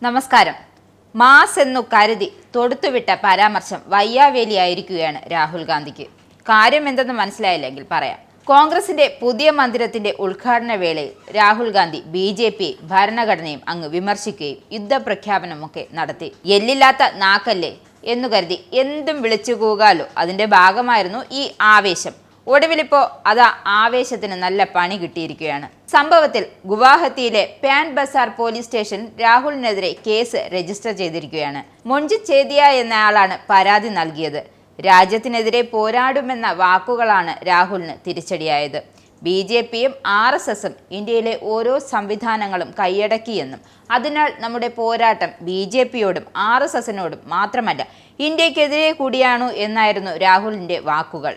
നമസ്കാരം. മാസ് എന്നു കരുതി തൊടുത്തുവിട്ട പരാമർശം വയ്യാവേലിയായിരിക്കുകയാണ് രാഹുൽ ഗാന്ധിക്ക്. കാര്യം എന്തെന്ന് മനസ്സിലായില്ലെങ്കിൽ പറയാം. കോൺഗ്രസിന്റെ പുതിയ മന്ദിരത്തിന്റെ ഉദ്ഘാടന വേളയിൽ രാഹുൽ ഗാന്ധി BJP ഭരണഘടനയും അങ്ങ് വിമർശിക്കുകയും യുദ്ധപ്രഖ്യാപനമൊക്കെ നടത്തി. എല്ലില്ലാത്ത നാക്കല്ലേ എന്നു കരുതി എന്തും വിളിച്ചു കൂകാലോ, അതിന്റെ ഭാഗമായിരുന്നു ഈ ആവേശം. ഒടുവിലിപ്പോ അതാ ആവേശത്തിന് നല്ല പണി കിട്ടിയിരിക്കുകയാണ്. സംഭവത്തിൽ ഗുവാഹത്തിയിലെ പാൻ ബസാർ പോലീസ് സ്റ്റേഷൻ രാഹുലിനെതിരെ കേസ് രജിസ്റ്റർ ചെയ്തിരിക്കുകയാണ്. മൊഞ്ചിത് ചേതിയ എന്നയാളാണ് പരാതി നൽകിയത്. രാജ്യത്തിനെതിരെ പോരാടുമെന്ന വാക്കുകളാണ് രാഹുലിന് തിരിച്ചടിയായത്. BJPയും RSSും ഇന്ത്യയിലെ ഓരോ സംവിധാനങ്ങളും കൈയടക്കിയെന്നും അതിനാൽ നമ്മുടെ പോരാട്ടം BJPയോടും RSSനോടും മാത്രമല്ല ഇന്ത്യക്കെതിരെ കൂടിയാണു എന്നായിരുന്നു രാഹുലിന്റെ വാക്കുകൾ.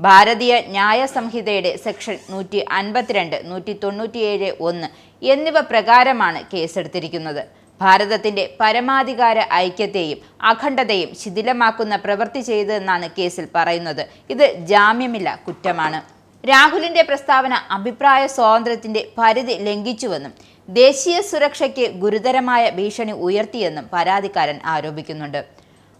ഭാരതീയ ന്യായ സംഹിതയുടെ സെക്ഷൻ 152, 197(1) എന്നിവ പ്രകാരമാണ് കേസെടുത്തിരിക്കുന്നത്. ഭാരതത്തിന്റെ പരമാധികാര ഐക്യത്തെയും അഖണ്ഡതയും ശിഥിലമാക്കുന്ന പ്രവൃത്തി ചെയ്തതെന്നാണ് കേസിൽ പറയുന്നത്. ഇത് ജാമ്യമില്ല കുറ്റമാണ്. രാഹുലിന്റെ പ്രസ്താവന അഭിപ്രായ സ്വാതന്ത്ര്യത്തിന്റെ പരിധി ലംഘിച്ചുവെന്നും ദേശീയ സുരക്ഷയ്ക്ക് ഗുരുതരമായ ഭീഷണി ഉയർത്തിയെന്നും പരാതിക്കാരൻ ആരോപിക്കുന്നുണ്ട്.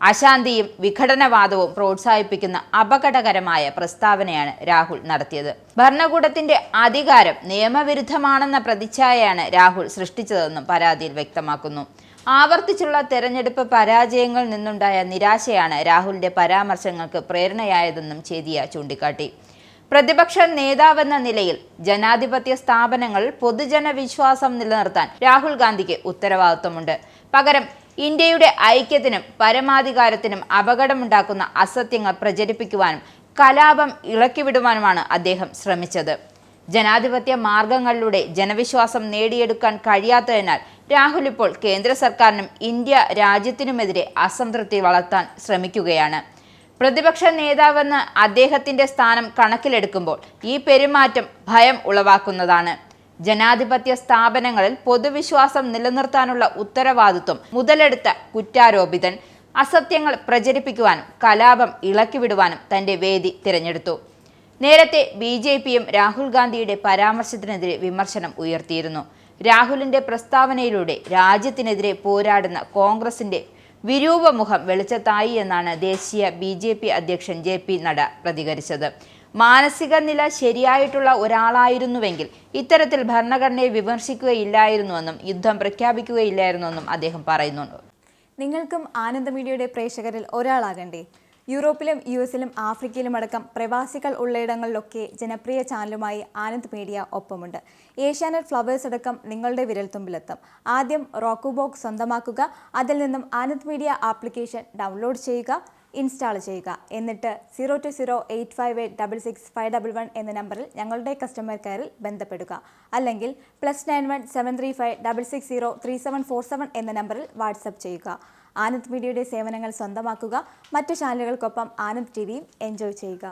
അശാന്തിയും വിഘടനവാദവും പ്രോത്സാഹിപ്പിക്കുന്ന അപകടകരമായ പ്രസ്താവനയാണ് രാഹുൽ നടത്തിയത്. ഭരണകൂടത്തിന്റെ അധികാരം നിയമവിരുദ്ധമാണെന്ന പ്രതിച്ഛായയാണ് രാഹുൽ സൃഷ്ടിച്ചതെന്നും പരാതിയിൽ വ്യക്തമാക്കുന്നു. ആവർത്തിച്ചുള്ള തെരഞ്ഞെടുപ്പ് പരാജയങ്ങളിൽ നിന്നുണ്ടായ നിരാശയാണ് രാഹുലിന്റെ പരാമർശങ്ങൾക്ക് പ്രേരണയായതെന്നും ചേതിയ ചൂണ്ടിക്കാട്ടി. പ്രതിപക്ഷ നേതാവെന്ന നിലയിൽ ജനാധിപത്യ സ്ഥാപനങ്ങളിൽ പൊതുജന വിശ്വാസം നിലനിർത്താൻ രാഹുൽ ഗാന്ധിക്ക് ഉത്തരവാദിത്വമുണ്ട്. പകരം ഇന്ത്യയുടെ ഐക്യത്തിനും പരമാധികാരത്തിനും അപകടമുണ്ടാക്കുന്ന അസത്യങ്ങൾ പ്രചരിപ്പിക്കുവാനും കലാപം ഇളക്കിവിടുവാനുമാണ് അദ്ദേഹം ശ്രമിച്ചത്. ജനാധിപത്യ മാർഗങ്ങളിലൂടെ ജനവിശ്വാസം നേടിയെടുക്കാൻ കഴിയാത്തതിനാൽ രാഹുൽ ഇപ്പോൾ കേന്ദ്ര സർക്കാരിനും ഇന്ത്യ രാജ്യത്തിനുമെതിരെ അസംതൃപ്തി വളർത്താൻ ശ്രമിക്കുകയാണ്. പ്രതിപക്ഷ നേതാവെന്ന് അദ്ദേഹത്തിന്റെ സ്ഥാനം കണക്കിലെടുക്കുമ്പോൾ ഈ പെരുമാറ്റം ഭയം ഉളവാക്കുന്നതാണ്. ജനാധിപത്യ സ്ഥാപനങ്ങളിൽ പൊതുവിശ്വാസം നിലനിർത്താനുള്ള ഉത്തരവാദിത്വം മുതലെടുത്ത കുറ്റാരോപിതൻ അസത്യങ്ങൾ പ്രചരിപ്പിക്കുവാനും കലാപം ഇളക്കിവിടുവാനും തന്റെ വേദി തിരഞ്ഞെടുത്തു. നേരത്തെ BJPയും രാഹുൽ ഗാന്ധിയുടെ പരാമർശത്തിനെതിരെ വിമർശനം ഉയർത്തിയിരുന്നു. രാഹുലിന്റെ പ്രസ്താവനയിലൂടെ രാജ്യത്തിനെതിരെ പോരാടുന്ന കോൺഗ്രസിന്റെ വിരൂപമുഖം വെളിച്ചത്തായി എന്നാണ് ദേശീയ BJP അധ്യക്ഷൻ JP നഡ്ഡ പ്രതികരിച്ചത്. മാനസിക നില ശരിയായിട്ടുള്ള ഒരാളായിരുന്നുവെങ്കിൽ ഇത്തരത്തിൽ ഭരണഘടനയെ വിമർശിക്കുകയില്ലായിരുന്നുവെന്നും യുദ്ധം പ്രഖ്യാപിക്കുകയില്ലായിരുന്നുവെന്നും അദ്ദേഹം പറയുന്നുണ്ട്. നിങ്ങൾക്കും ആനന്ദ മീഡിയയുടെ പ്രേക്ഷകരിൽ ഒരാളാകണ്ടേ? യൂറോപ്പിലും US-ലും ആഫ്രിക്കയിലും അടക്കം പ്രവാസികൾ ഉള്ളയിടങ്ങളിലൊക്കെ ജനപ്രിയ ചാനലുമായി ആനന്ദ് മീഡിയ ഒപ്പമുണ്ട്. ഏഷ്യാനെറ്റ് ഫ്ലവേഴ്സ് അടക്കം നിങ്ങളുടെ വിരൽത്തുമ്പിലെത്തും. ആദ്യം റോക്കു ബോക്സ് സ്വന്തമാക്കുക. അതിൽ നിന്നും ആനന്ദ് മീഡിയ ആപ്ലിക്കേഷൻ ഡൗൺലോഡ് ചെയ്യുക, ഇൻസ്റ്റാൾ ചെയ്യുക. എന്നിട്ട് 02085866511 എന്ന നമ്പറിൽ ഞങ്ങളുടെ കസ്റ്റമർ കെയറിൽ ബന്ധപ്പെടുക. അല്ലെങ്കിൽ +91 735 660 3747 എന്ന നമ്പറിൽ വാട്സപ്പ് ചെയ്യുക. ആനന്ദ് മീഡിയയുടെ സേവനങ്ങൾ സ്വന്തമാക്കുക. മറ്റു ചാനലുകൾക്കൊപ്പം ആനന്ദ് TVയും എൻജോയ് ചെയ്യുക.